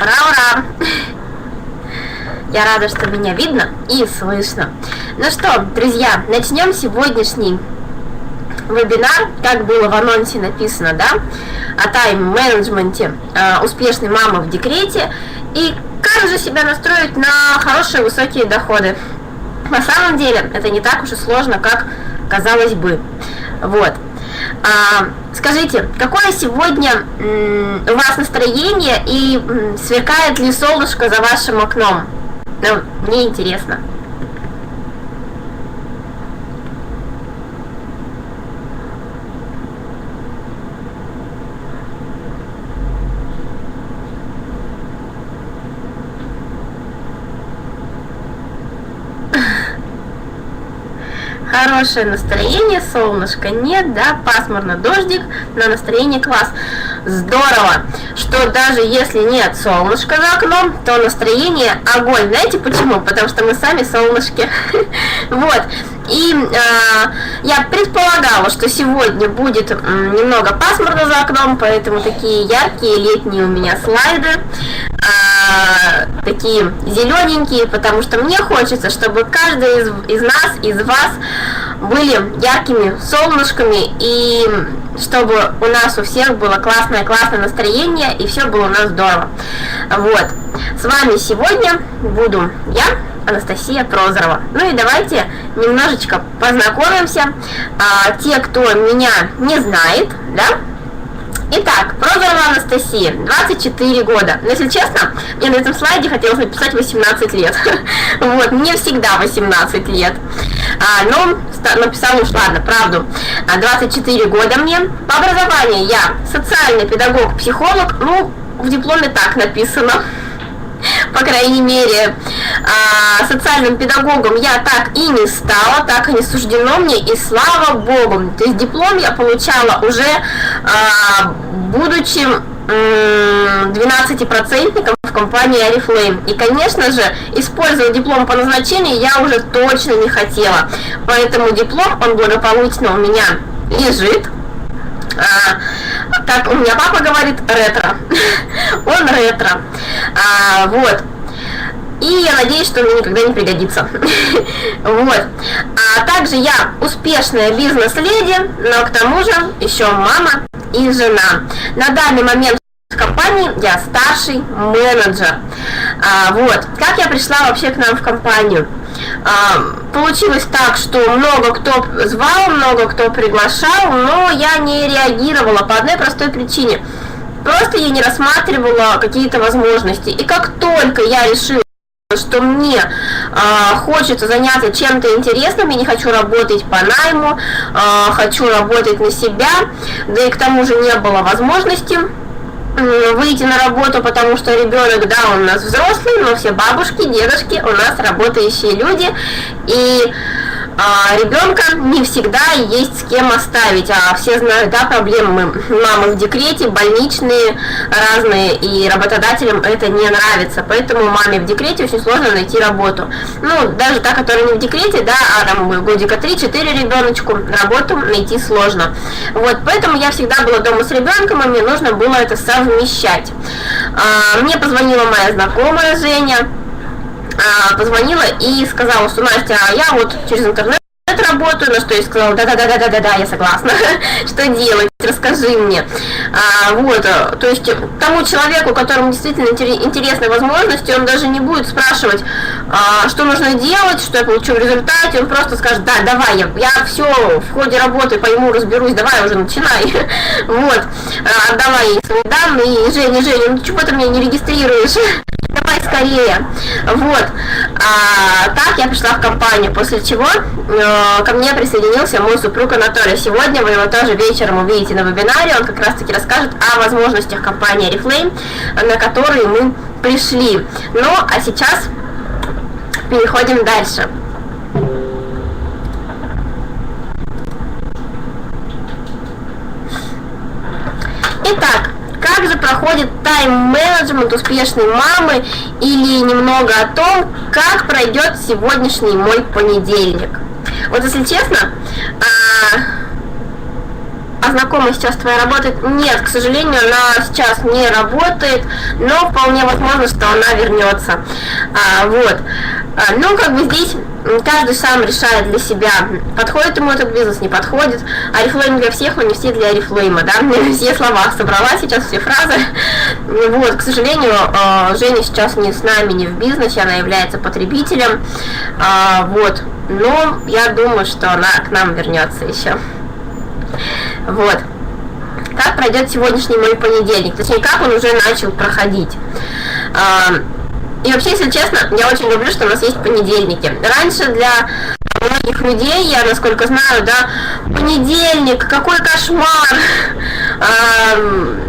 Ура-ура! Я рада, что меня видно и слышно. Ну что, друзья, начнем сегодняшний вебинар, как было в анонсе написано, да, о тайм-менеджменте успешной мамы в декрете и как же себя настроить на хорошие высокие доходы. На самом деле это не так уж и сложно, как казалось бы. Вот. Скажите, какое сегодня у вас настроение и сверкает ли солнышко за вашим окном? Ну, мне интересно. Хорошее настроение, солнышко нет, да, пасмурно, дождик, но настроение класс. Здорово, что даже если нет солнышка за окном, то настроение огонь. Знаете почему? Потому что мы сами солнышки. Вот. И я предполагала, что сегодня будет немного пасмурно за окном, поэтому такие яркие летние у меня слайды, такие зелененькие, потому что мне хочется, чтобы каждый из нас, из вас были яркими солнышками, и чтобы у нас у всех было классное настроение, и все было у нас здорово. Вот. С вами сегодня буду я, Анастасия Прозорова. Ну и давайте немножечко познакомимся. Те, кто меня не знает, да? Итак, Прозорова Анастасия, 24 года. Но если честно, мне на этом слайде хотелось написать 18 лет. Вот, мне всегда 18 лет. Но написала уж, ладно, правду. 24 года мне. По образованию я социальный педагог, психолог. Ну, в дипломе так написано. По крайней мере, социальным педагогом я так и не стала, так и не суждено мне, и слава богу. То есть диплом я получала уже, будучи 12% в компании Oriflame. И, конечно же, использовать диплом по назначению я уже точно не хотела. Поэтому диплом, он благополучно у меня лежит. Как у меня папа говорит, ретро. Он ретро. Вот. И я надеюсь, что мне никогда не пригодится. Вот. Также я успешная бизнес-леди, но к тому же еще мама и жена. На данный момент в компании я старший менеджер. Вот. Как я пришла вообще к нам в компанию? Получилось так, что много кто звал, много кто приглашал, но я не реагировала по одной простой причине. Просто я не рассматривала какие-то возможности. И как только я решила, что мне хочется заняться чем-то интересным, я не хочу работать по найму, хочу работать на себя, да и к тому же не было возможности выйти на работу, потому что ребенок, да, он у нас взрослый, но все бабушки, дедушки у нас работающие люди, и ребенка не всегда есть с кем оставить, все знают, да, проблемы мамы в декрете, больничные разные, и работодателям это не нравится, поэтому маме в декрете очень сложно найти работу. Ну, даже та, которая не в декрете, да, там годика 3-4 ребеночку, работу найти сложно. Вот, поэтому я всегда была дома с ребенком, и мне нужно было это совмещать. Мне позвонила моя знакомая Женя, позвонила и сказала, что Настя, я вот через интернет работаю, на что я сказала, да, я согласна, что делать, расскажи мне. Вот, то есть тому человеку, которому действительно интересны возможности, он даже не будет спрашивать, что нужно делать, что я получу в результате, он просто скажет, да, давай, я все в ходе работы пойму, разберусь, давай уже начинай. Вот, отдала ей свои данные, и Женя, ну чего ты меня не регистрируешь? Давай скорее. Вот. Так я пришла в компанию, после чего ко мне присоединился мой супруг Анатолий. Сегодня вы его тоже вечером увидите на вебинаре. Он как раз таки расскажет о возможностях компании Oriflame, на которые мы пришли. Ну, а сейчас переходим дальше. Итак, как же проходит тайм-менеджмент успешной мамы, или немного о том, как пройдет сегодняшний мой понедельник. Вот если честно, а знакомая сейчас твоя работает? Нет, к сожалению, она сейчас не работает, но вполне возможно, что она вернется. Вот. Ну, как бы здесь каждый сам решает для себя, подходит ему этот бизнес, не подходит. Орифлейм для всех, но не все для орифлейма, да? Все слова собрала сейчас, все фразы. Вот, к сожалению, Женя сейчас не с нами, не в бизнесе, она является потребителем. Вот. Но я думаю, что она к нам вернется еще. Вот. Как пройдет сегодняшний мой понедельник? Точнее, как он уже начал проходить. И вообще, если честно, я очень люблю, что у нас есть понедельники. Раньше для многих людей, я насколько знаю, да, понедельник, какой кошмар,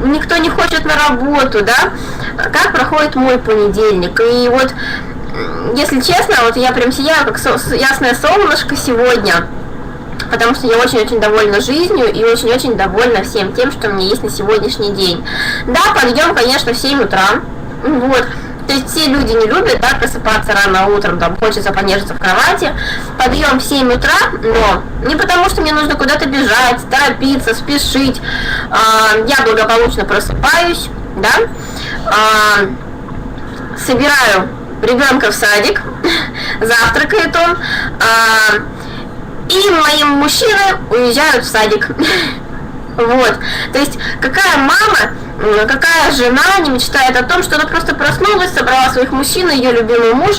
никто не хочет на работу, да. Как проходит мой понедельник? И вот, если честно, вот я прям сияю, как ясное солнышко сегодня, потому что я очень-очень довольна жизнью и очень-очень довольна всем тем, что у меня есть на сегодняшний день. Да, подъем, конечно, в 7 утра, вот. То есть все люди не любят, да, просыпаться рано утром, там, хочется понежиться в кровати. Подъем в 7 утра, но не потому, что мне нужно куда-то бежать, торопиться, спешить. Я благополучно просыпаюсь, да, собираю ребенка в садик, завтракает он, и мои мужчины уезжают в садик. Вот, то есть какая мама, какая жена не мечтает о том, что она просто проснулась, собрала своих мужчин, ее любимый муж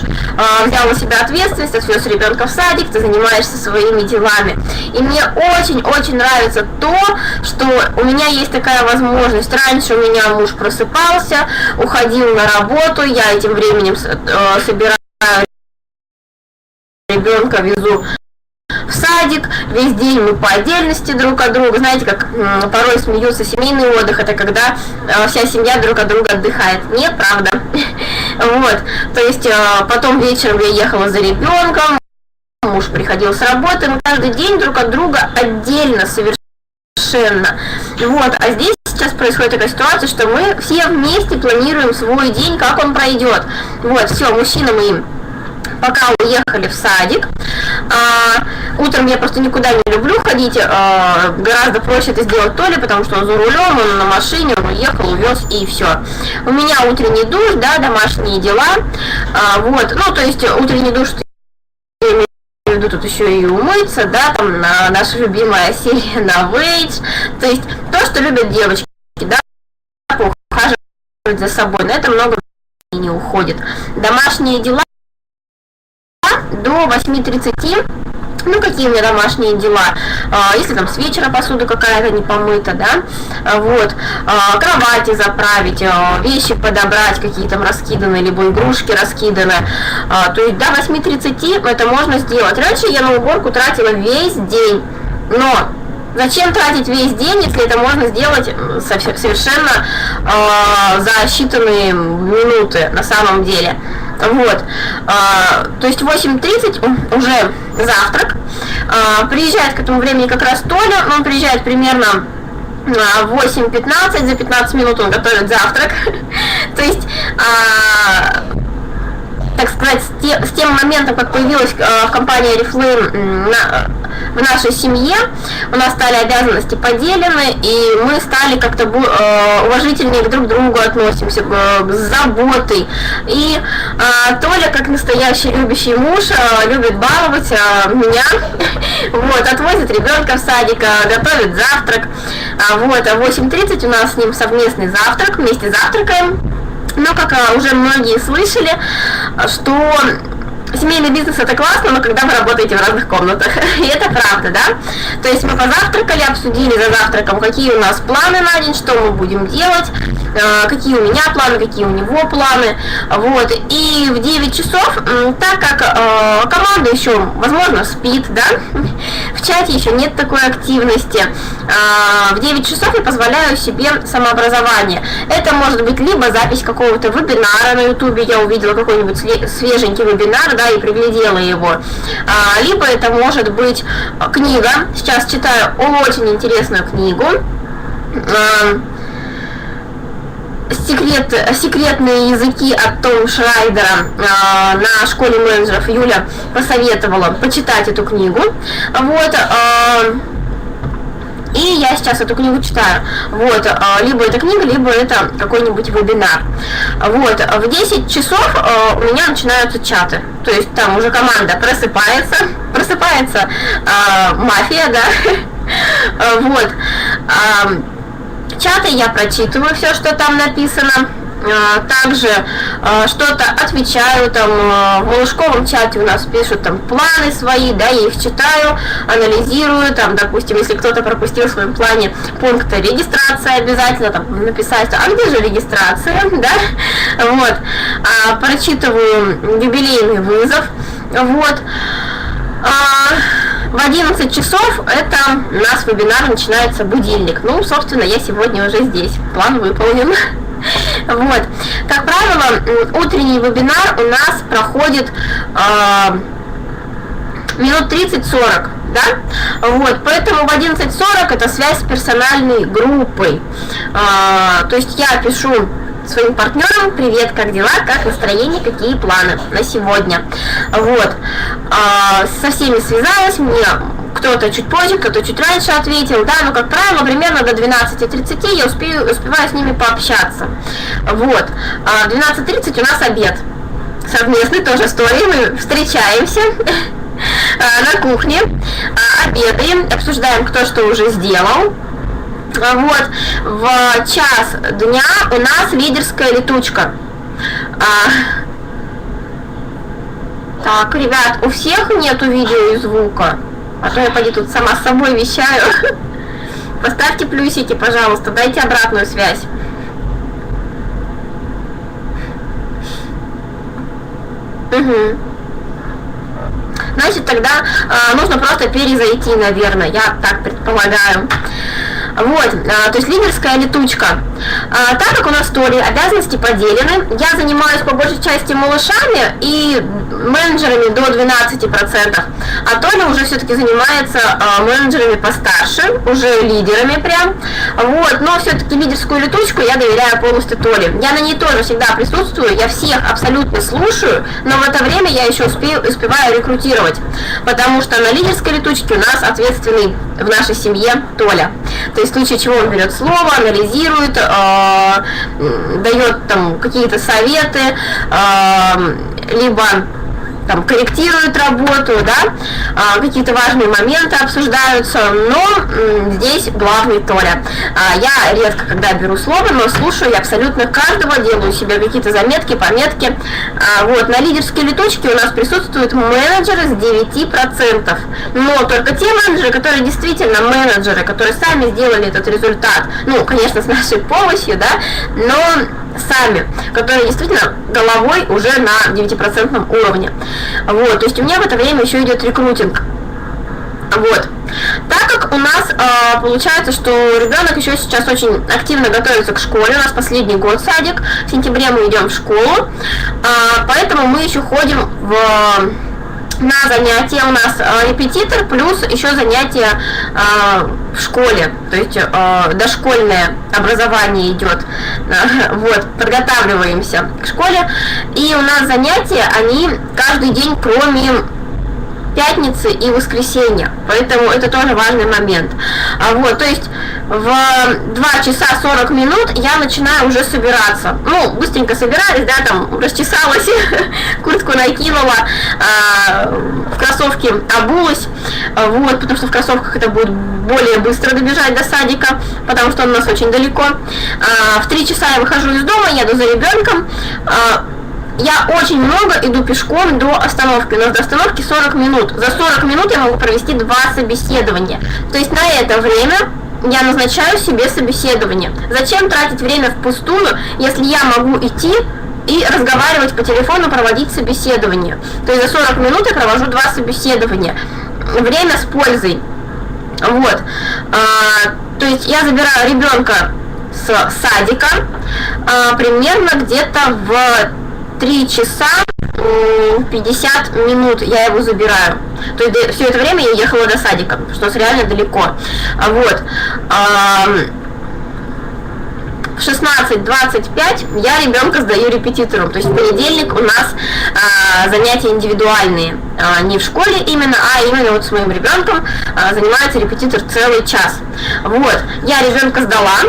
взял на себя ответственность, отвез ребенка в садик, ты занимаешься своими делами. И мне очень-очень нравится то, что у меня есть такая возможность. Раньше у меня муж просыпался, уходил на работу, я этим временем собираю ребенка, везу в садик, весь день мы по отдельности друг от друга. Знаете, как порой смеются, семейный отдых — это когда вся семья друг от друга отдыхает. Нет, правда. Вот, то есть потом вечером я ехала за ребенком, муж приходил с работы, мы каждый день друг от друга отдельно совершенно. Вот, а здесь сейчас происходит такая ситуация, что мы все вместе планируем свой день, как он пройдет. Вот, все, мужчина мы пока уехали в садик. Утром я просто никуда не люблю ходить, гораздо проще это сделать Толе, потому что он за рулем, он на машине, он уехал, увез, и все. У меня утренний душ, да, домашние дела, вот, ну, то есть утренний душ, я имею в виду, тут еще и умыться, да, там наша любимая серия на Вейдж, то есть то, что любят девочки, да, ухаживать за собой, на это много не уходит. Домашние дела до 8:30, ну, какие у меня домашние дела, если там с вечера посуда какая-то не помыта, да, вот, кровати заправить, вещи подобрать, какие там раскиданы, либо игрушки раскиданы, то есть до 8:30 это можно сделать. Раньше я на уборку тратила весь день, но зачем тратить весь день, если это можно сделать совершенно за считанные минуты на самом деле. Вот, то есть 8:30 уже завтрак, приезжает к этому времени как раз Толя, он приезжает примерно в 8:15, за 15 минут он готовит завтрак, то есть, так сказать, с тем моментом, как появилась в компании Oriflame в нашей семье, у нас стали обязанности поделены, и мы стали как-то уважительнее друг к другу относимся, с заботой. И Толя, как настоящий любящий муж, любит баловать меня, вот, отвозит ребенка в садик, готовит завтрак, вот, а в 8:30 у нас с ним совместный завтрак, вместе завтракаем. Но, как уже многие слышали, что семейный бизнес — это классно, но когда вы работаете в разных комнатах. И это правда, да? То есть мы позавтракали, обсудили за завтраком, какие у нас планы на день, что мы будем делать, какие у меня планы, какие у него планы. Вот. И в 9 часов, так как команда еще, возможно, спит, да, в чате еще нет такой активности, в 9 часов я позволяю себе самообразование. Это может быть либо запись какого-то вебинара на ютубе, я увидела какой-нибудь свеженький вебинар, да, и приглядела его, либо это может быть книга. Сейчас читаю очень интересную книгу, секретные языки от Тома Шрайдера, на школе менеджеров Юля посоветовала почитать эту книгу. Вот, И я сейчас эту книгу читаю. Вот, либо это книга, либо это какой-нибудь вебинар. Вот, в 10 часов у меня начинаются чаты. То есть там уже команда просыпается мафия, да. Вот. Чаты я прочитываю все, что там написано. Также что-то отвечаю, там в малышковом чате у нас пишут там планы свои, да, я их читаю, анализирую, там, допустим, если кто-то пропустил в своем плане пункт регистрации, обязательно там написать, а где же регистрация, да, вот, прочитываю юбилейный вызов, вот. В 11 часов это у нас вебинар, начинается будильник. Ну, собственно, я сегодня уже здесь, план выполнен. Вот. Как правило, утренний вебинар у нас проходит минут 30-40, да? Вот, поэтому в 11:40 это связь с персональной группой. То есть я пишу своим партнерам: привет, как дела, как настроение, какие планы на сегодня. Вот. Со всеми связалась, мне кто-то чуть позже, кто-то чуть раньше ответил, да, но, как правило, примерно до 12:30 я успеваю с ними пообщаться. Вот. В 12:30 у нас обед совместный, тоже истории, мы встречаемся на кухне, обедаем, обсуждаем, кто что уже сделал. Вот, в час дня у нас лидерская летучка. Так, ребят, у всех нету видео и звука, а то я пойду тут сама с собой вещаю. Поставьте плюсики, пожалуйста, дайте обратную связь. Угу. Значит, тогда нужно просто перезайти, наверное, я так предполагаю. Вот, то есть лидерская летучка. Так как у нас в обязанности поделены, я занимаюсь по большей части малышами и менеджерами до 12%, а Толя уже все-таки занимается менеджерами постарше, уже лидерами прям. Вот, но все-таки лидерскую летучку я доверяю полностью Толе. Я на ней тоже всегда присутствую, я всех абсолютно слушаю, но в это время я еще успеваю рекрутировать, потому что на лидерской летучке у нас ответственный в нашей семье Толя. То есть в случае чего он берет слово, анализирует, дает там какие-то советы, либо там корректирует работу, да, какие-то важные моменты обсуждаются, но здесь главный Толя. Я редко когда беру слово, но слушаю я абсолютно каждого, делаю себе какие-то заметки, пометки. Вот, на лидерской летучке у нас присутствуют менеджеры с 9%, но только те менеджеры, которые действительно менеджеры, которые сами сделали этот результат, ну, конечно, с нашей помощью, да, но сами, которые действительно головой уже на 9% уровне. Вот, то есть у меня в это время еще идет рекрутинг. Вот. Так как у нас получается, что ребенок еще сейчас очень активно готовится к школе, у нас последний год садик, в сентябре мы идем в школу, поэтому мы еще ходим на занятия, у нас репетитор плюс еще занятия в школе, то есть дошкольное образование идет, вот, подготавливаемся к школе, и у нас занятия, они каждый день, кроме пятницы и воскресенья, поэтому это тоже важный момент. Вот, то есть в 2 часа 40 минут я начинаю уже собираться. Ну, быстренько собирались, да, там расчесалась, куртку накинула, в кроссовки обулась, вот, потому что в кроссовках это будет более быстро добежать до садика, потому что он у нас очень далеко. В 3 часа я выхожу из дома, еду за ребенком. Я очень много иду пешком до остановки. У нас до остановки 40 минут. За 40 минут я могу провести 2 собеседования. То есть на это время я назначаю себе собеседование. Зачем тратить время впустую, если я могу идти и разговаривать по телефону, проводить собеседование? То есть за 40 минут я провожу 2 собеседования. Время с пользой. Вот. То есть я забираю ребенка с садика примерно где-то в 3 часа 50 минут я его забираю. То есть все это время я ехала до садика, что реально далеко. Вот. В 16:25 я ребенка сдаю репетитору. То есть в понедельник у нас занятия индивидуальные. не в школе именно, а именно вот с моим ребенком занимается репетитор целый час. Вот, я ребенка сдала,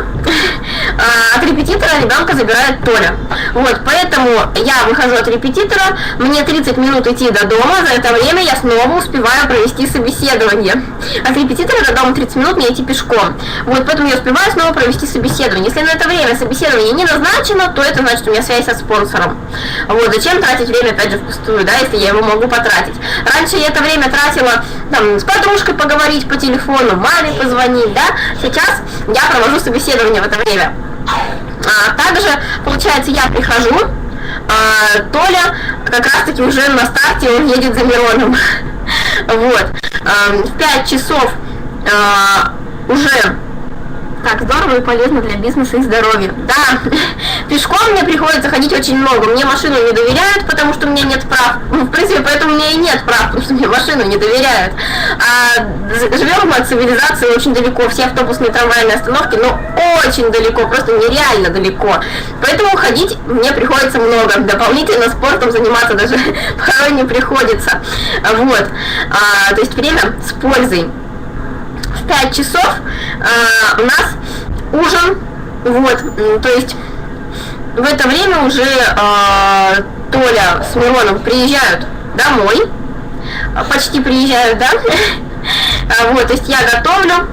от репетитора ребенка забирает Толя. Вот, поэтому я выхожу от репетитора, мне 30 минут идти до дома, за это время я снова успеваю провести собеседование. От репетитора до дома 30 минут мне идти пешком. Вот, поэтому я успеваю снова провести собеседование. Если на это время собеседование не назначено, то это значит, у меня связь со спонсором. Вот, зачем тратить время, опять же, впустую, да, если я его могу потратить. Раньше я это время тратила, там, с подружкой поговорить по телефону, маме позвонить, да. Сейчас я провожу собеседование в это время. Также, получается, я прихожу, Толя как раз-таки уже на старте, он едет за Мироном. Вот. В 5 часов уже так здорово и полезно для бизнеса и здоровья. Да, пешком мне приходится ходить очень много. Мне машину не доверяют, потому что у меня нет прав. Ну, в принципе, поэтому у меня и нет прав, потому что мне машину не доверяют. Живем мы от цивилизации очень далеко. Все автобусные трамвайные остановки, ну, очень далеко, просто нереально далеко. Поэтому ходить мне приходится много. Дополнительно спортом заниматься даже порой не приходится. Вот. То есть время с пользой. В 5 часов у нас ужин, вот, то есть в это время уже Толя с Мироном приезжают домой, почти приезжают, да, вот, то есть я готовлю.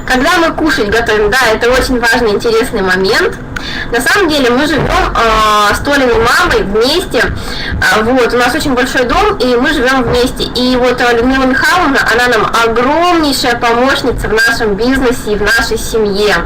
Когда мы кушать готовим, да, это очень важный, интересный момент. На самом деле мы живем с Толиной мамой вместе, вот, у нас очень большой дом, и мы живем вместе. И вот Людмила Михайловна, она нам огромнейшая помощница в нашем бизнесе и в нашей семье.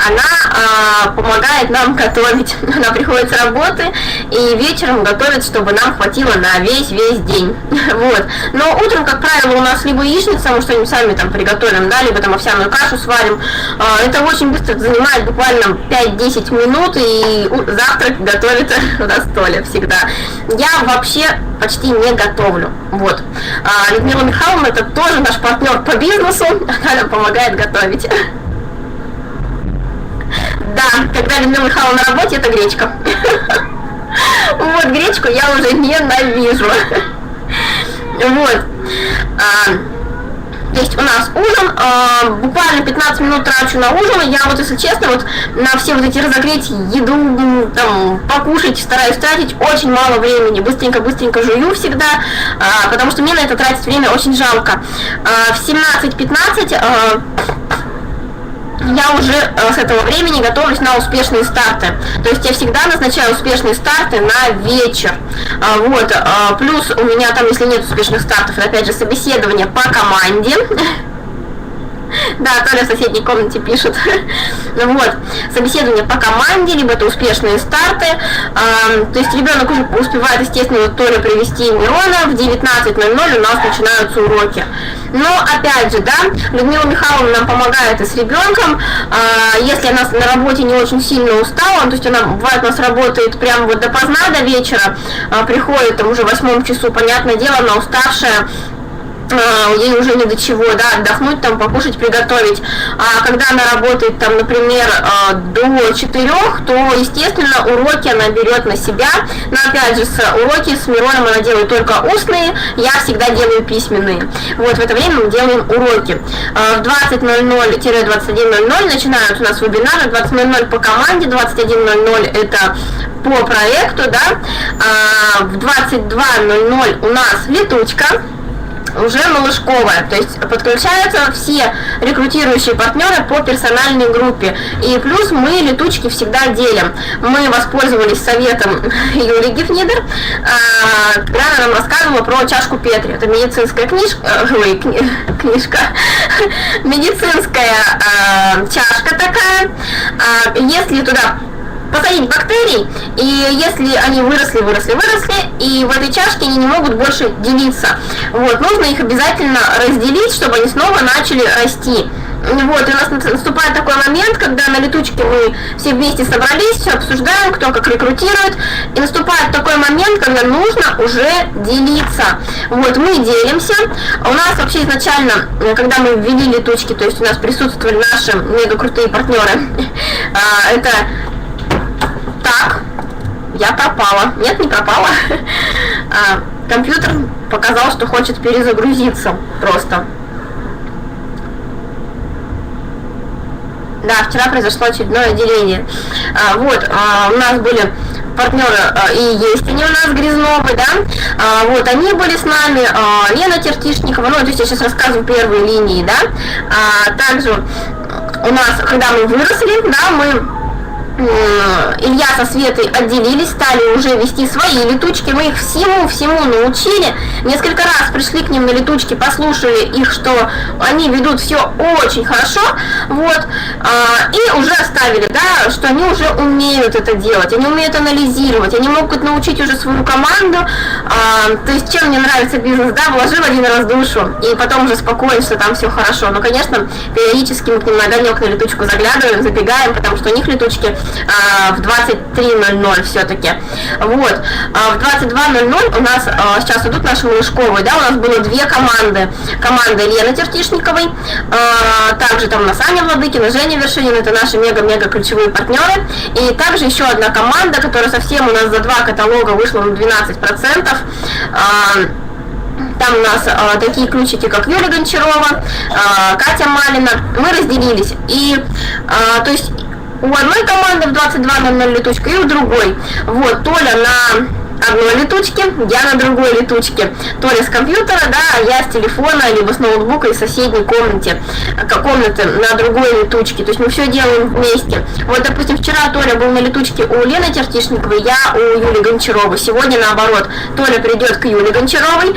Она помогает нам готовить, она приходит с работы и вечером готовит, чтобы нам хватило на весь день. Вот. Но утром, как правило, у нас либо яичница, мы что-нибудь сами там приготовим, да, либо там овсяную кашу сварим. Это очень быстро занимает буквально 5-10 минут, и завтрак готовит у нас Толя всегда. Я вообще почти не готовлю. Вот. Людмила Михайловна, это тоже наш партнер по бизнесу, она нам помогает готовить. Да, когда Людмила Михайловна на работе, это гречка. Вот, гречку я уже ненавижу. Вот. То есть у нас ужин, буквально 15 минут трачу на ужин. Я вот, если честно, вот на все вот эти разогреть еду, там, покушать, стараюсь тратить очень мало времени. Быстренько жую всегда, потому что мне на это тратить время очень жалко. В 17:15 я уже с этого времени готовлюсь на успешные старты. То есть я всегда назначаю успешные старты на вечер. Вот. Плюс у меня там, если нет успешных стартов, опять же, собеседование по команде. Да, Толя в соседней комнате пишет. Вот. Собеседование по команде, либо это успешные старты. То есть ребенок уже успевает, естественно, вот Толя привести Мирона. В 19:00 у нас начинаются уроки. Но, опять же, да, Людмила Михайловна нам помогает и с ребенком. Если она на работе не очень сильно устала, то есть она, бывает, у нас работает прям вот допоздна, до вечера, приходит там уже в 8 часу, понятное дело, она уставшая, ей уже не до чего, да, отдохнуть, там, покушать, приготовить. А когда она работает, там, например, до 4, то, естественно, уроки она берет на себя. Но, опять же, уроки с Мироном она делает только устные, я всегда делаю письменные. Вот, в это время мы делаем уроки. В 20:00-21:00 начинают у нас вебинары, 20:00 по команде, 21:00 это по проекту, да. В 22:00 у нас летучка, уже малышковая, то есть подключаются все рекрутирующие партнеры по персональной группе. И плюс мы летучки всегда делим. Мы воспользовались советом Юлии Гефнидер, когда она нам рассказывала про чашку Петри. Это медицинская книжка, медицинская чашка такая. Если туда посадить бактерий, и если они выросли, и в этой чашке они не могут больше делиться. Вот, нужно их обязательно разделить, чтобы они снова начали расти. Вот, и у нас наступает такой момент, когда на летучке мы все вместе собрались, все обсуждаем, кто как рекрутирует, и наступает такой момент, когда нужно уже делиться. Вот, мы делимся. У нас вообще изначально, когда мы ввели летучки, то есть у нас присутствовали наши мега крутые партнеры, это... Так, я пропала. Нет, не пропала. компьютер показал, что хочет перезагрузиться просто. Да, вчера произошло очередное деление. У нас были партнеры, и есть они у нас Грязновы, да, они были с нами, Лена Тертишникова, то есть я сейчас рассказываю первые линии, да, также у нас, когда мы выросли, да, Илья со Светой отделились, стали уже вести свои летучки, мы их всему научили, несколько раз пришли к ним на летучки, послушали их, что они ведут все очень хорошо, и уже оставили, да, что они уже умеют это делать, они умеют анализировать, они могут научить уже свою команду, то есть чем мне нравится бизнес, да, вложил один раз душу, и потом уже спокоен, что там все хорошо, но, конечно, периодически мы к ним на огонек на летучку заглядываем, забегаем, потому что у них летучки в 23:00 все-таки. В 22:00 у нас сейчас идут наши малышковые, да, у нас было две команды. Команда Лены Тертишниковой, также там у нас Аня Владыкина, Женя Вершинина, это наши мега-мега ключевые партнеры. И также еще одна команда, которая совсем у нас за 2 каталога вышла на 12%. Там у нас такие ключики, как Юлия Гончарова, Катя Малина. Мы разделились. И, то есть, у одной команды в 22:00 летучка и у другой. Толя на одной летучке, я на другой летучке. Толя с компьютера, да, а я с телефона, либо с ноутбука из соседней комнаты на другой летучке. То есть мы все делаем вместе. Допустим, вчера Толя был на летучке у Лены Тертишниковой, я у Юли Гончаровой. Сегодня наоборот. Толя придет к Юле Гончаровой,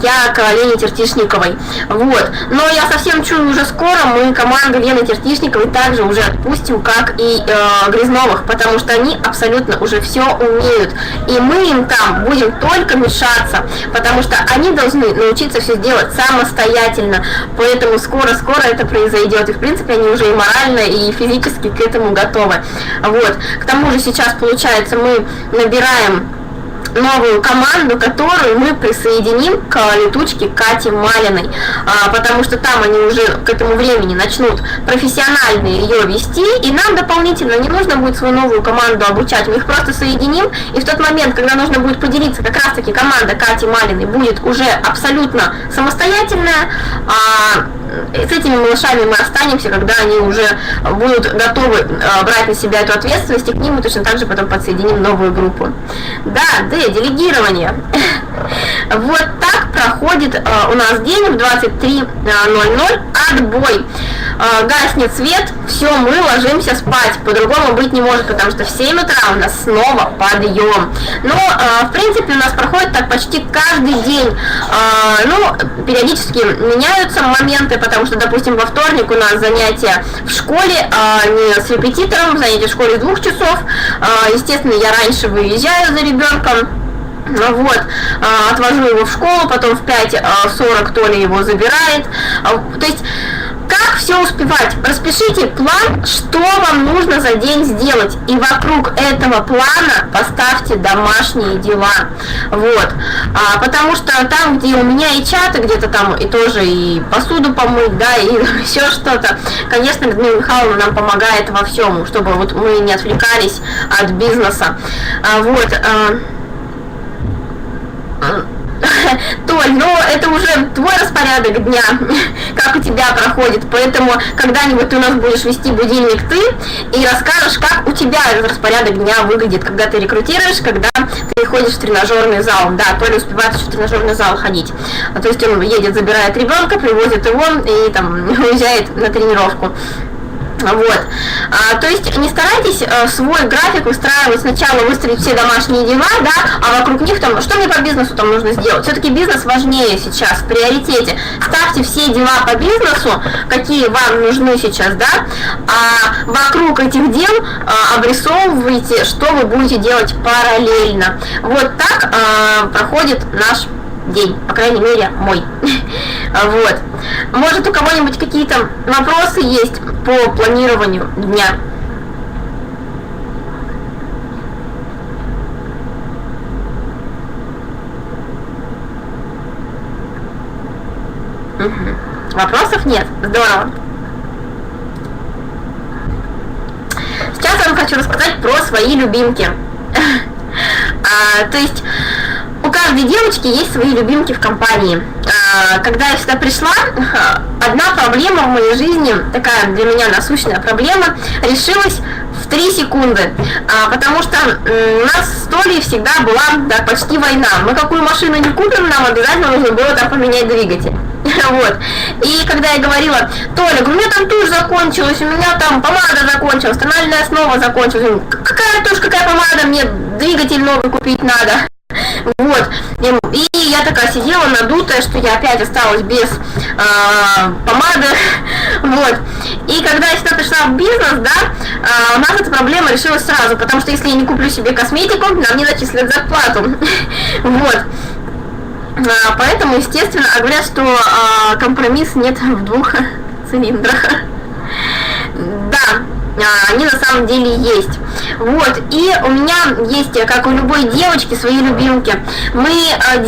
я к Лене Тертишниковой. Но я совсем чую, уже скоро мы команду Лены Тертишниковой также уже отпустим, как и Грязновых, потому что они абсолютно уже все умеют. И мы им там будем только мешаться, потому что они должны научиться все сделать самостоятельно. Поэтому скоро это произойдет. И в принципе они уже и морально, и физически к этому готовы. К тому же сейчас, получается, мы набираем новую команду, которую мы присоединим к летучке Кати Малиной, потому что там они уже к этому времени начнут профессионально ее вести, и нам дополнительно не нужно будет свою новую команду обучать, мы их просто соединим, и в тот момент, когда нужно будет поделиться, как раз таки команда Кати Малиной будет уже абсолютно самостоятельная, с этими малышами мы останемся, когда они уже будут готовы брать на себя эту ответственность, и к ним мы точно так же потом подсоединим новую группу. Да, делегирование. Так проходит у нас день в 23:00, отбой. Гаснет свет, все, мы ложимся спать, по-другому быть не может, потому что в 7 утра у нас снова подъем. Но, в принципе, у нас проходит так почти каждый день. Периодически меняются моменты, потому что, допустим, во вторник у нас занятия в школе, не с репетитором, занятия в школе с 2 часов. Естественно, я раньше выезжаю за ребенком. Отвожу его в школу, потом в 5:40 Толя его забирает. То есть, как все успевать? Распишите план, что вам нужно за день сделать, и вокруг этого плана поставьте домашние дела. Потому что там, где у меня и чаты, где-то там и тоже и посуду помыть, да, и еще что-то, конечно, Людмила Михайловна нам помогает во всем, чтобы мы не отвлекались от бизнеса. Толь, это уже твой распорядок дня, как у тебя проходит, поэтому когда-нибудь ты у нас будешь вести будильник ты и расскажешь, как у тебя этот распорядок дня выглядит, когда ты рекрутируешь, когда ты ходишь в тренажерный зал. Да, Толя успевает еще в тренажерный зал ходить, то есть он едет, забирает ребенка, привозит его и там уезжает на тренировку. То есть не старайтесь свой график выстраивать, сначала выстроить все домашние дела, да, а вокруг них там, что мне по бизнесу там нужно сделать. Все-таки бизнес важнее сейчас, в приоритете. Ставьте все дела по бизнесу, какие вам нужны сейчас, да, а вокруг этих дел обрисовывайте, что вы будете делать параллельно. Так проходит наш день, по крайней мере, мой. Может, у кого-нибудь какие-то вопросы есть по планированию дня? Вопросов нет? Здорово. Сейчас я вам хочу рассказать про свои любимки. То есть у каждой девочки есть свои любимки в компании. Когда я сюда пришла, одна проблема в моей жизни, такая для меня насущная проблема, решилась в 3 секунды. Потому что у нас с Толей всегда была почти война. Мы какую машину не купим, нам обязательно нужно было там поменять двигатель. Вот. И когда я говорила: Толя, говорю, у меня там тушь закончилась, у меня там помада закончилась, тональная основа закончилась. Какая тушь, какая помада, мне двигатель новый купить надо. Вот. И я такая сидела надутая, что я опять осталась без помады. Вот. И когда я сюда пришла в бизнес, у нас эта проблема решилась сразу, потому что если я не куплю себе косметику, нам не начислят зарплату. Вот. Поэтому, естественно, говорят, что компромисс нет в 2 цилиндрах. Да, они на самом деле есть. Вот, и у меня есть, как у любой девочки, свои любимки. Мы,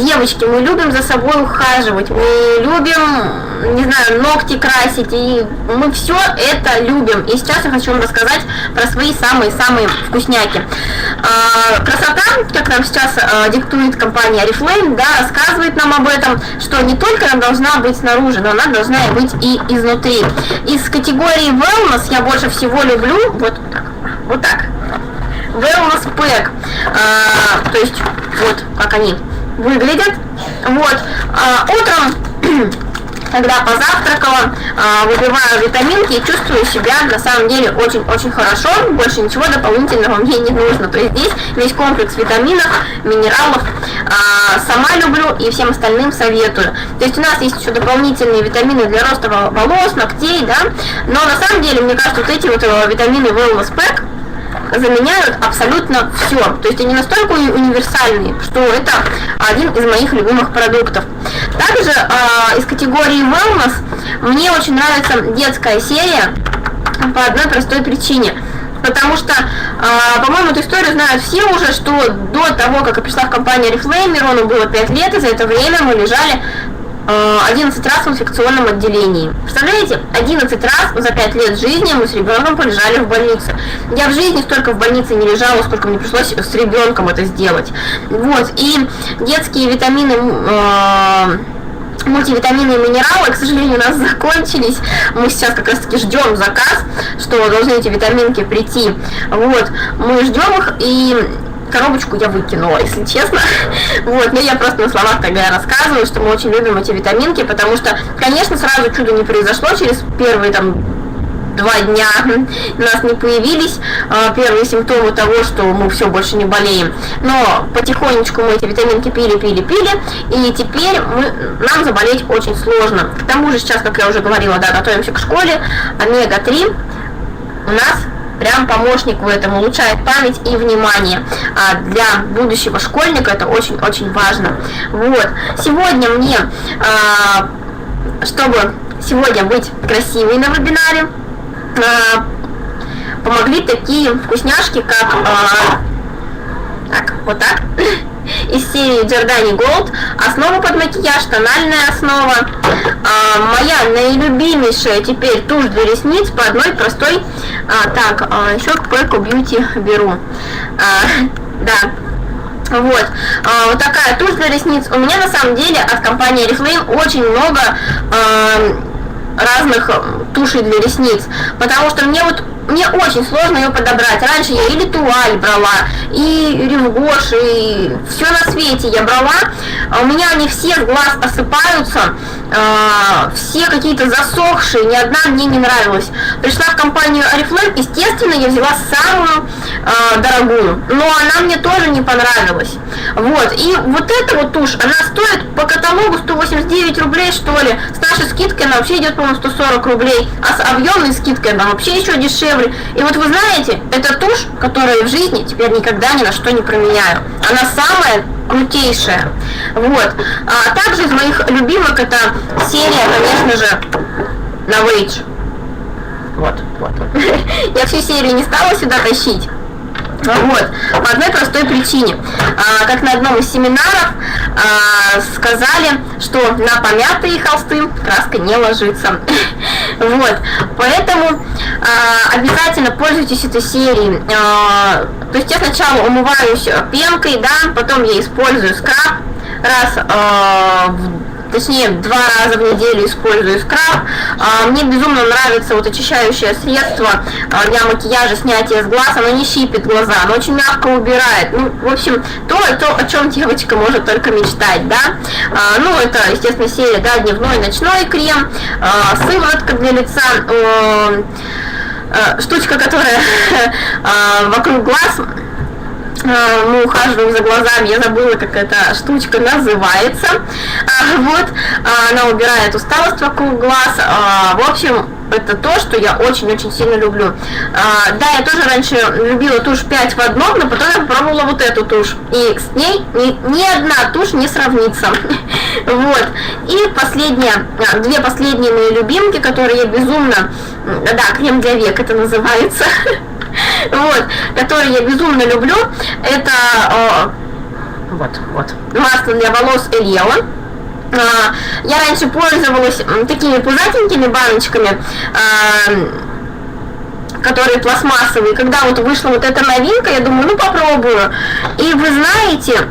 девочки, мы любим за собой ухаживать, мы любим, не знаю, ногти красить, и мы все это любим. И сейчас я хочу вам рассказать про свои самые-самые вкусняки. Красота, как нам сейчас диктует компания Oriflame, рассказывает нам об этом, что не только она должна быть снаружи, но она должна быть и изнутри. Из категории wellness я больше всего люблю вот так. Wellness Pack. То есть вот как они выглядят. Вот. Утром, когда позавтракала, выпиваю витаминки и чувствую себя на самом деле очень-очень хорошо. Больше ничего дополнительного мне не нужно. То есть здесь весь комплекс витаминов, минералов. Сама люблю и всем остальным советую. То есть у нас есть еще дополнительные витамины для роста волос, ногтей, но на самом деле, мне кажется, вот эти вот витамины Wellness Pack заменяют абсолютно все. То есть они настолько универсальные, что это один из моих любимых продуктов. Также из категории wellness мне очень нравится детская серия по одной простой причине. Потому что, по-моему, эту историю знают все уже, что до того, как я пришла в компанию Oriflame, Мирону было 5 лет, и за это время мы лежали 11 раз в инфекционном отделении. Представляете, 11 раз за 5 лет жизни мы с ребенком полежали в больнице. Я в жизни столько в больнице не лежала, сколько мне пришлось с ребенком это сделать. Вот, и детские витамины, мультивитамины и минералы, к сожалению, у нас закончились. Мы сейчас как раз таки ждем заказ, что должны эти витаминки прийти. Вот, мы ждем их, и коробочку я выкинула, если честно. Вот, но я просто на словах тогда рассказываю, что мы очень любим эти витаминки, потому что, конечно, сразу чудо не произошло. Через первые 2 дня у нас не появились первые симптомы того, что мы все больше не болеем. Но потихонечку мы эти витаминки пили, и теперь нам заболеть очень сложно. К тому же сейчас, как я уже говорила, готовимся к школе, омега-3 у нас прям помощник в этом, улучшает память и внимание. Для будущего школьника это очень-очень важно. Вот. Сегодня мне, чтобы сегодня быть красивой на вебинаре, помогли такие вкусняшки, как вот так, из серии Giordani Gold, основа под макияж, тональная основа. Моя наилюбимейшая теперь тушь для ресниц по одной простой, еще к Peko Beauty беру, вот, вот такая тушь для ресниц. У меня на самом деле от компании Oriflame очень много разных тушей для ресниц, потому что мне очень сложно ее подобрать. Раньше я или Туаль брала, и Ревгош, и все на свете я брала. У меня они все с глаз осыпаются, все какие-то засохшие, ни одна мне не нравилась. Пришла в компанию Oriflame, естественно, я взяла самую дорогую, но она мне тоже не понравилась. Вот, и вот эта вот тушь, она стоит по каталогу 189 рублей, что ли. С нашей скидкой она вообще идет, по-моему, 140 рублей, а с объемной скидкой она вообще еще дешевле. И вот вы знаете, это тушь, которую в жизни теперь никогда ни на что не променяю. Она самая крутейшая. Вот. Также из моих любимых это серия, конечно же, Novage. Вот. Я всю серию не стала сюда тащить. Вот, по одной простой причине. Как на одном из семинаров сказали, что на помятые холсты краска не ложится. Вот, поэтому обязательно пользуйтесь этой серией. То есть я сначала умываюсь пенкой, да, потом я использую скраб точнее 2 раза в неделю использую скраб. Мне безумно нравится вот очищающее средство для макияжа, снятия с глаз. Оно не щипит глаза, оно очень мягко убирает. Ну, в общем, то, о чем девочка может только мечтать, да. Ну, это, естественно, серия, да, дневной, ночной крем, сыворотка для лица, штучка, которая вокруг глаз. Мы ухаживаем за глазами, я забыла, как эта штучка называется. Вот, она убирает усталость вокруг глаз. В общем, это то, что я очень-очень сильно люблю. Да, я тоже раньше любила тушь 5 в одном, но потом я попробовала вот эту тушь. И с ней ни одна тушь не сравнится. Вот. И последняя, 2 последние мои любимки, которые я безумно... Да, крем для век это называется. Вот, который я безумно люблю, это масло для волос Элео. Я раньше пользовалась такими пузатенькими баночками, которые пластмассовые. Когда вот вышла вот эта новинка, я думаю, ну попробую. И вы знаете,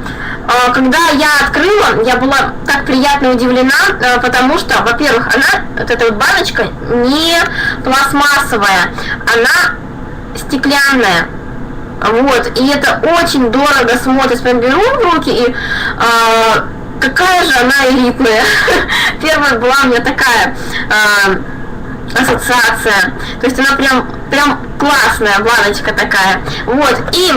когда я открыла, я была так приятно удивлена, потому что, во-первых, она, вот эта вот баночка, не пластмассовая, она стеклянная. Вот, и это очень дорого смотрится. Прям беру в руки, и какая же она элитная. Первая была у меня такая ассоциация. То есть она прям классная баночка такая. Вот, и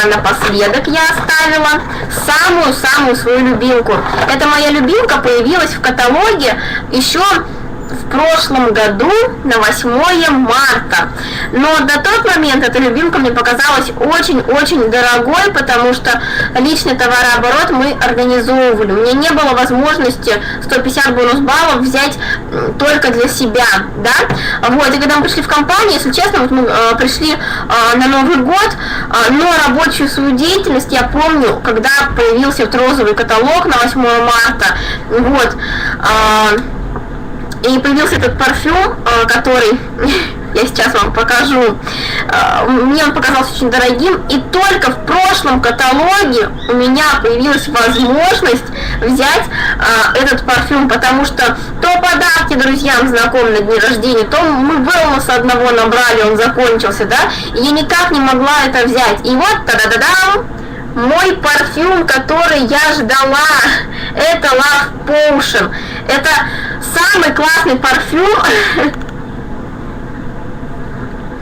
напоследок я оставила самую-самую свою любимку. Эта моя любимка появилась в каталоге еще в прошлом году на 8 марта. Но на тот момент эта любимка мне показалась очень-очень дорогой, потому что личный товарооборот мы организовывали. У меня не было возможности 150 бонус-баллов взять только для себя, да. Вот, и когда мы пришли в компанию, если честно, вот мы пришли на Новый год, но рабочую свою деятельность я помню, когда появился вот розовый каталог на 8 марта, вот, и появился этот парфюм, который я сейчас вам покажу. Мне он показался очень дорогим, и только в прошлом каталоге у меня появилась возможность взять этот парфюм, потому что то подарки друзьям, знакомым на дни рождения, то мы wellness одного набрали, он закончился, да, и я никак не могла это взять. И вот, та-да-да-дам, мой парфюм, который я ждала, это Love Potion. Это самый классный парфюм.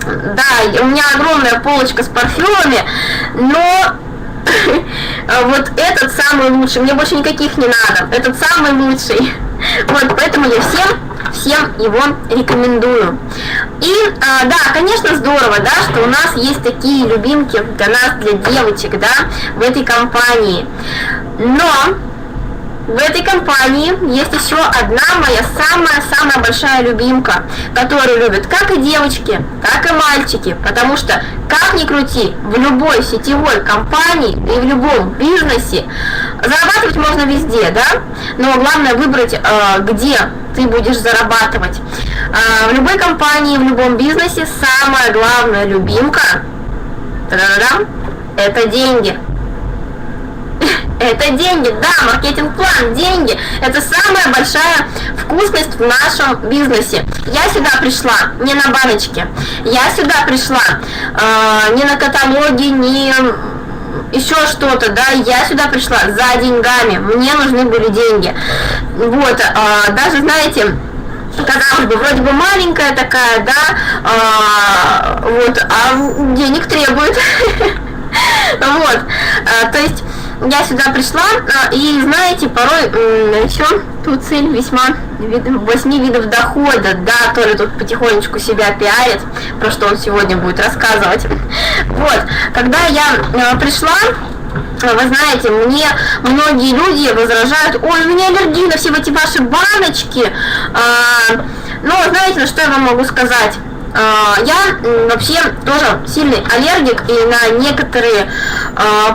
Да, у меня огромная полочка с парфюмами, но вот этот самый лучший. Мне больше никаких не надо. Этот самый лучший. Вот, поэтому я всем его рекомендую. И, да, конечно, здорово, да, что у нас есть такие любимки для нас, для девочек, да, в этой компании. Но в этой компании есть еще одна моя самая-самая большая любимка, которую любят как и девочки, так и мальчики, потому что, как ни крути, в любой сетевой компании и в любом бизнесе зарабатывать можно везде, да, но главное выбрать, где ты будешь зарабатывать. В любой компании, в любом бизнесе самая главная любимка, это деньги. Это деньги, да, маркетинг-план, деньги. Это самая большая вкусность в нашем бизнесе. Я сюда пришла не на баночке. Я сюда пришла не на каталоге, не еще что-то, да. Я сюда пришла за деньгами. Мне нужны были деньги. Вот, даже, знаете, казалось бы, вроде бы маленькая такая, да, вот, а денег требует. Вот, то есть я сюда пришла, и знаете, порой еще тут цель весьма 8 видов дохода, да, Толя тут потихонечку себя пиарит, про что он сегодня будет рассказывать. Вот, когда я пришла, вы знаете, мне многие люди возражают: ой, у меня аллергия на все эти ваши баночки. Ну, знаете, что я вам могу сказать? Я вообще тоже сильный аллергик и на некоторые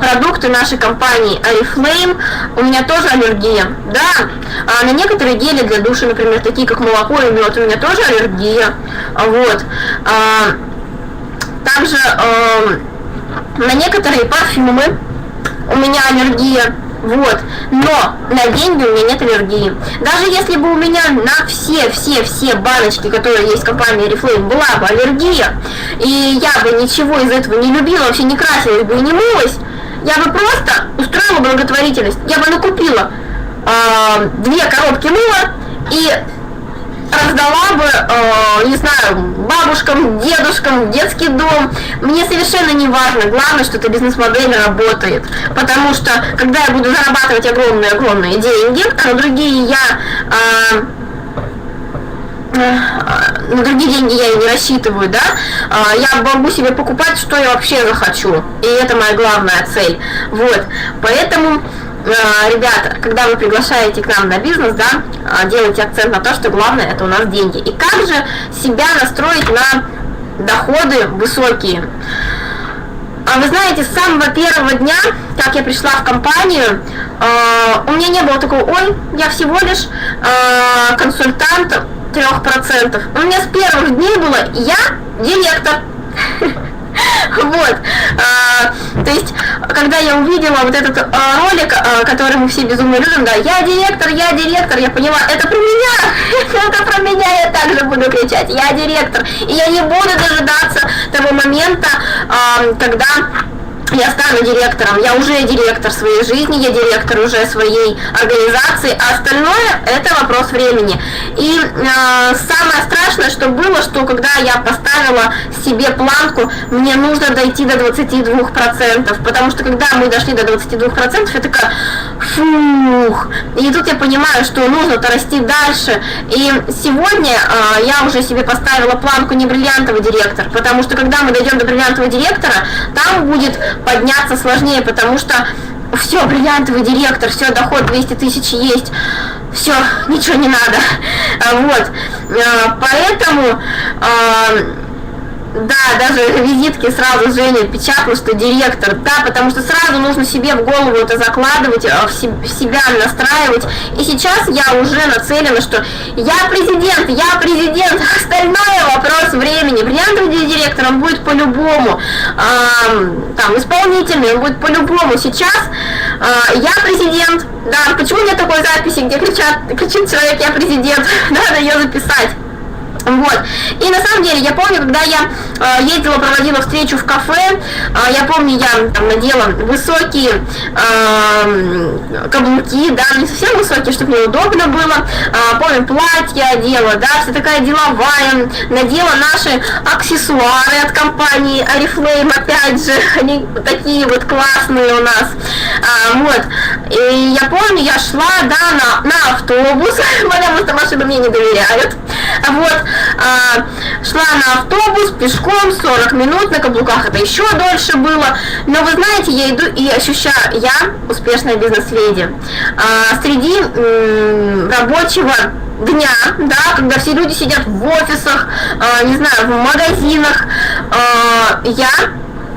продукты нашей компании Oriflame у меня тоже аллергия, да, на некоторые гели для душа, например, такие как молоко и мед, у меня тоже аллергия, вот, также на некоторые парфюмы у меня аллергия. Вот, но на деньги у меня нет аллергии. Даже если бы у меня на все баночки, которые есть в компании Oriflame, была бы аллергия, и я бы ничего из этого не любила, вообще не красилась бы и не мылась, я бы просто устроила благотворительность. Я бы накупила 2 коробки мыла и раздала бы, не знаю, бабушкам, дедушкам, в детский дом. Мне совершенно не важно, главное, что эта бизнес-модель работает. Потому что, когда я буду зарабатывать огромные деньги, а на другие на другие деньги я и не рассчитываю, да, я могу себе покупать, что я вообще захочу. И это моя главная цель. Вот, поэтому... Ребята, когда вы приглашаете к нам на бизнес, да, делайте акцент на то, что главное это у нас деньги. И как же себя настроить на доходы высокие? Вы знаете, с самого первого дня, как я пришла в компанию, у меня не было такого, ой, я всего лишь консультант 3%. У меня с первых дней было, я директор. Вот, то есть, когда я увидела вот этот ролик, который мы все безумно любим, да, я директор, я поняла, это про меня, это про меня, я также буду кричать, я директор, и я не буду дожидаться того момента, когда я стану директором, я уже директор своей жизни, я директор уже своей организации, а остальное это вопрос времени. И самое страшное, что было, что когда я поставила себе планку, мне нужно дойти до 22%, потому что когда мы дошли до 22%, я такая, фух, и тут я понимаю, что нужно-то расти дальше. И сегодня я уже себе поставила планку не бриллиантовый директор, потому что когда мы дойдем до бриллиантового директора, там будет подняться сложнее, потому что все, бриллиантовый директор, все, доход 200 тысяч есть, все, ничего не надо. Вот, поэтому, да, даже визитки сразу Женя печатала, что директор, да, потому что сразу нужно себе в голову это закладывать, в себя настраивать. И сейчас я уже нацелена, что я президент, остальное вопрос времени. Бриллиантовый директор, он будет по-любому, там, исполнительный, он будет по-любому. Сейчас я президент, да, почему нет такой записи, где кричит человек, я президент, надо ее записать. Вот. И на самом деле, я помню, когда я ездила, проводила встречу в кафе, я помню, я там надела высокие каблуки, да, не совсем высокие, чтобы мне удобно было, помню, платье одела, да, вся такая деловая, надела наши аксессуары от компании Oriflame, опять же, они такие вот классные у нас, вот. И я помню, я шла, да, на автобус, потому что машины мне не доверяют, вот. Шла на автобус пешком 40 минут, на каблуках это еще дольше было, но вы знаете, я иду и ощущаю, я успешная бизнес-леди. Среди рабочего дня, да, когда все люди сидят в офисах, не знаю, в магазинах, я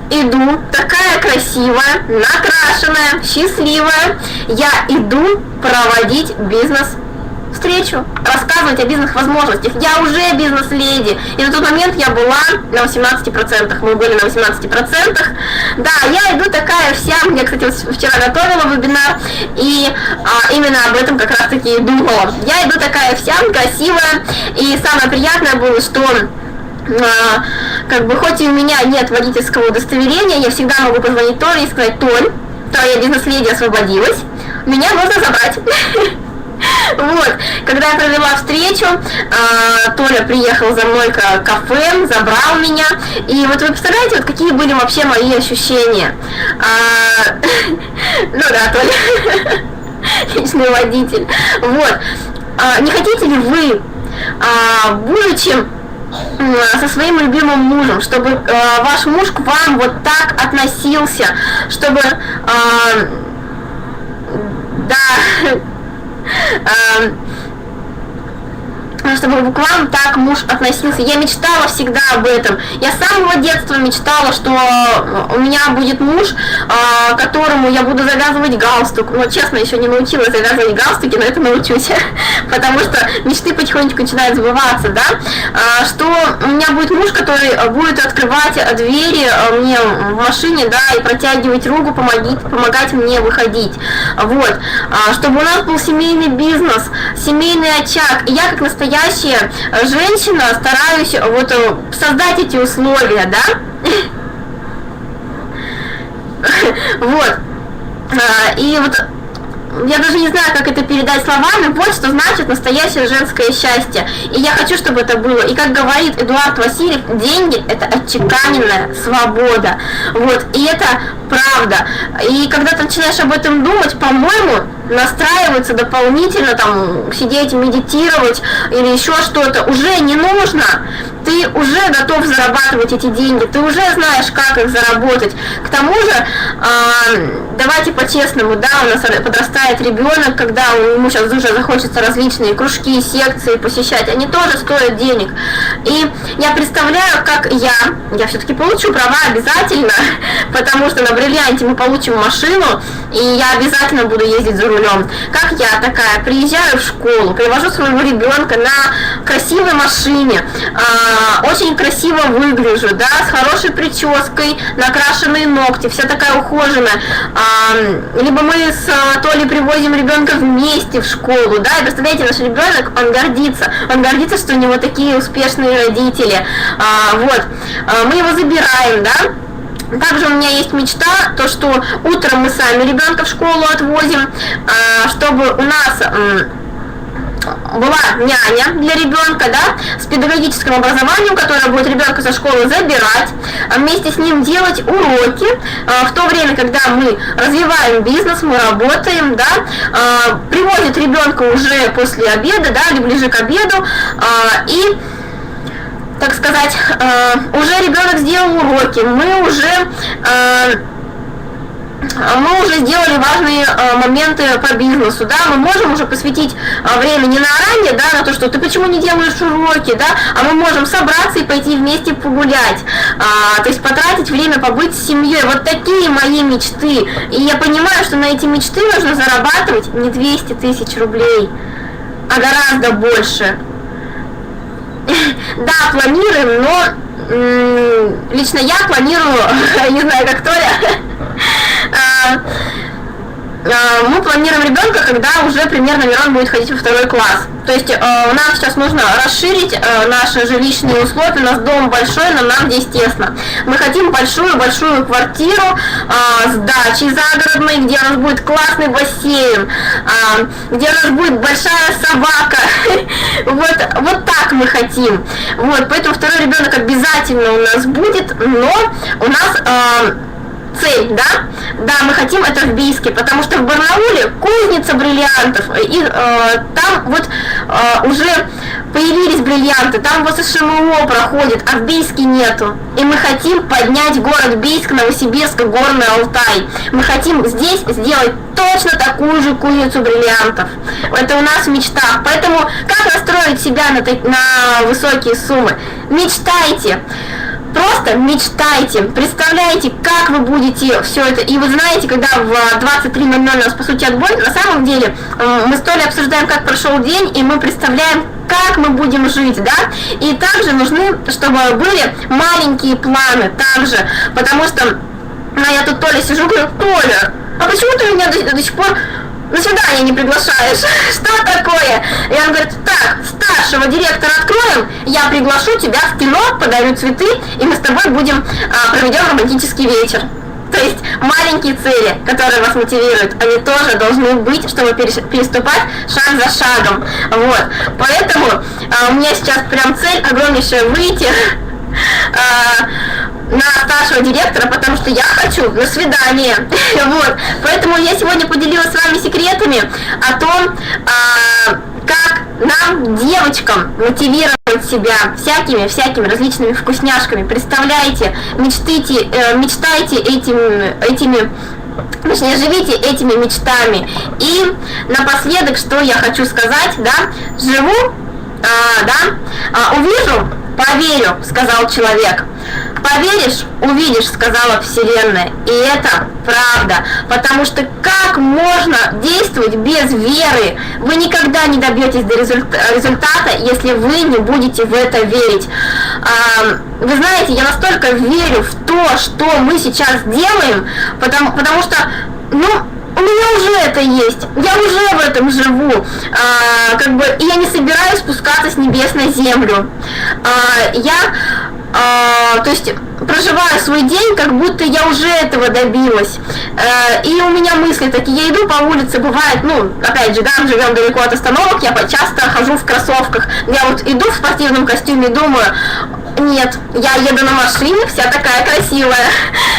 иду, такая красивая, накрашенная, счастливая, я иду проводить бизнес-встречу, рассказывать о бизнес-возможностях. Я уже бизнес-леди. И на тот момент я была на 18%. Мы были на 18%. Да, я иду такая вся. Я, кстати, вчера готовила вебинар. И именно об этом как раз таки и думала. Я иду такая вся, красивая. И самое приятное было, что как бы хоть и у меня нет водительского удостоверения, я всегда могу позвонить Толе и сказать: Толь, твоя бизнес-леди освободилась, меня можно забрать. Вот, когда я провела встречу, Толя приехал за мной к кафе, забрал меня, и вот вы представляете, вот какие были вообще мои ощущения? Ну да, Толя, личный водитель. Вот, не хотите ли вы, будучи со своим любимым мужем, чтобы ваш муж к вам вот так относился, чтобы, да, чтобы к вам так муж относился. Я мечтала всегда об этом. Я с самого детства мечтала, что у меня будет муж, которому я буду завязывать галстук. Но, честно, еще не научилась завязывать галстуки, но это научусь. Потому что мечты потихонечку начинают сбываться, да. Что у меня будет муж, который будет открывать двери мне в машине, да, и протягивать руку, помогать мне выходить. Вот. Чтобы у нас был семейный бизнес, семейный очаг. И я, как настоящая женщина, стараюсь вот создать эти условия, да? Вот. И вот я даже не знаю, как это передать словами, вот что значит настоящее женское счастье. И я хочу, чтобы это было. И как говорит Эдуард Васильев, деньги – это отчеканенная свобода. Вот. И это правда. И когда ты начинаешь об этом думать, по-моему, настраиваться дополнительно, там, сидеть, медитировать или еще что-то уже не нужно. Ты уже готов зарабатывать эти деньги, ты уже знаешь, как их заработать. К тому же, давайте по-честному, да, у нас подрастает ребенок, когда ему сейчас уже захочется различные кружки, секции посещать, они тоже стоят денег. И я представляю, как я все-таки получу права обязательно, потому что на Бриллианте мы получим машину, и я обязательно буду ездить за рулем. Как я такая, приезжаю в школу, привожу своего ребенка на красивой машине, очень красиво выгляжу, да, с хорошей прической, накрашенные ногти, вся такая ухоженная. Либо мы с Толей привозим ребенка вместе в школу, да, и представляете, наш ребенок, он гордится, что у него такие успешные родители. Вот, мы его забираем, да. Также у меня есть мечта, то что утром мы сами ребенка в школу отвозим, чтобы у нас была няня для ребенка, да, с педагогическим образованием, которая будет ребенка со школы забирать, вместе с ним делать уроки, в то время, когда мы развиваем бизнес, мы работаем, да, приводит ребенка уже после обеда, да, или ближе к обеду, и, так сказать, уже ребенок сделал уроки, мы уже сделали важные моменты по бизнесу, да, мы можем уже посвятить время не на оранье, да, на то, что ты почему не делаешь уроки, да, а мы можем собраться и пойти вместе погулять, то есть потратить время, побыть с семьей. Вот такие мои мечты. И я понимаю, что на эти мечты нужно зарабатывать не 200 тысяч рублей, а гораздо больше. Да, планируем, но лично я планирую, не знаю, как Толя, мы планируем ребенка, когда уже примерно Мирон будет ходить во 2 класс. То есть нам сейчас нужно расширить наши жилищные условия. У нас дом большой, но нам здесь тесно. Мы хотим большую квартиру с дачей загородной, где у нас будет классный бассейн, где у нас будет большая собака. Вот так мы хотим. Вот, поэтому 2-й ребенок обязательно у нас будет, но у нас цель, да? Да, мы хотим это в Бийске, потому что в Барнауле кузница бриллиантов, и там вот уже появились бриллианты, там вот СШМО проходит, а в Бийске нету. И мы хотим поднять город Бийск, Новосибирск, Горный Алтай. Мы хотим здесь сделать точно такую же кузницу бриллиантов. Это у нас в мечтах. Поэтому как настроить себя на высокие суммы? Мечтайте. Просто мечтайте, представляете, как вы будете все это. И вы знаете, когда в 23:00 у нас по сути отбой, на самом деле мы с Толей обсуждаем, как прошел день, и мы представляем, как мы будем жить, да. И также нужны, чтобы были маленькие планы также, потому что я тут Толя сижу, говорю: Толя, а почему ты меня до сих пор на свидание не приглашаешь? Что такое? И он говорит: так, старшего директора откроем, я приглашу тебя в кино, подарю цветы, и мы с тобой проведем романтический вечер. То есть маленькие цели, которые вас мотивируют, они тоже должны быть, чтобы переступать шаг за шагом. Вот. Поэтому у меня сейчас прям цель огромнейшая выйти на старшего директора, потому что я хочу на свидание. Вот. Поэтому я сегодня поделилась с вами секретами о том, как нам, девочкам, мотивировать себя всякими различными вкусняшками. Представляйте, мечтайте точнее, живите этими мечтами. И напоследок, что я хочу сказать, да, живу увижу, поверю, сказал человек. Поверишь, увидишь, сказала Вселенная. И это правда. Потому что как можно действовать без веры? Вы никогда не добьетесь до результата, если вы не будете в это верить. Вы знаете, я настолько верю в то, что мы сейчас делаем, потому что, у меня уже это есть, я уже в этом живу, и я не собираюсь спускаться с небес на землю. То есть проживаю свой день, как будто я уже этого добилась. И у меня мысли такие, я иду по улице, бывает, опять же, мы живем далеко от остановок, я часто хожу в кроссовках, я вот иду в спортивном костюме и думаю, нет, я еду на машине, вся такая красивая,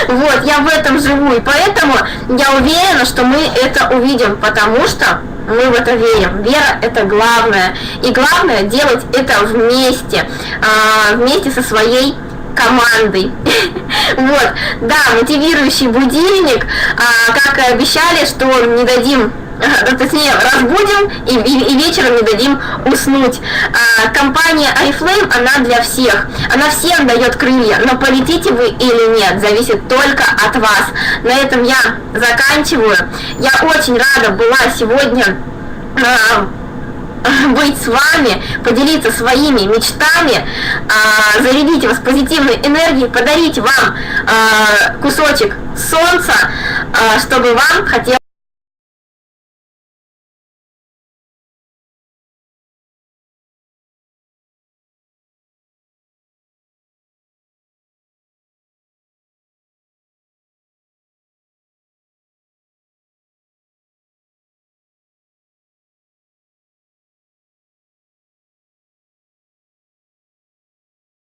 вот, я в этом живу, и поэтому я уверена, что мы это увидим, потому что мы в это верим. Вера – это главное. И главное делать это вместе, вместе со своей командой. Вот, да, мотивирующий будильник, как и обещали, что не дадим, точнее, разбудим и вечером не дадим уснуть. Компания Oriflame, она для всех. Она всем дает крылья, но полетите вы или нет, зависит только от вас. На этом я заканчиваю. Я очень рада была сегодня быть с вами, поделиться своими мечтами, зарядить вас позитивной энергией, подарить вам кусочек солнца, чтобы вам хотелось